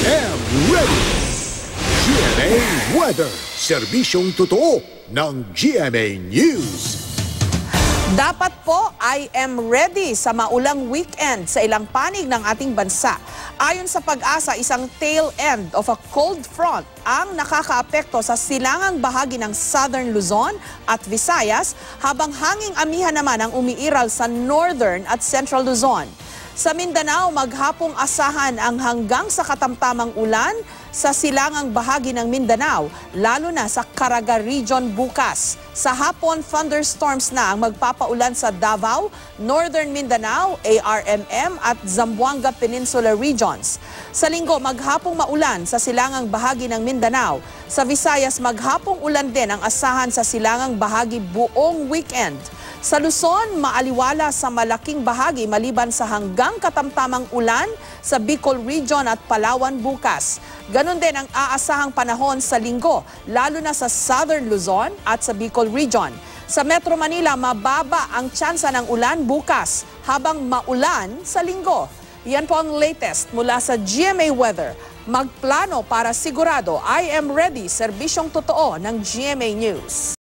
am ready! GMA Weather, serbisyong totoo ng GMA News. Dapat po, I am ready sa maulang weekend sa ilang panig ng ating bansa. Ayon sa Pag-asa, isang tail end of a cold front ang nakakaapekto sa silangang bahagi ng Southern Luzon at Visayas, habang hanging amihan naman ang umiiral sa Northern at Central Luzon. Sa Mindanao, maghapong asahan ang hanggang sa katamtamang ulan sa silangang bahagi ng Mindanao, lalo na sa Caraga Region bukas. Sa hapon, thunderstorms na ang magpapaulan sa Davao, Northern Mindanao, ARMM at Zamboanga Peninsula regions. Sa linggo, maghapong maulan sa silangang bahagi ng Mindanao. Sa Visayas, maghapong ulan din ang asahan sa silangang bahagi buong weekend. Sa Luzon, maaliwala sa malaking bahagi maliban sa hanggang katamtamang ulan sa Bicol Region at Palawan bukas. Ganon din ang aasahang panahon sa linggo, lalo na sa Southern Luzon at sa Bicol Region. Sa Metro Manila, mababa ang tsansa ng ulan bukas, habang maulan sa linggo. Yan po ang latest mula sa GMA Weather. Magplano para sigurado, I am ready, serbisyong totoo ng GMA News.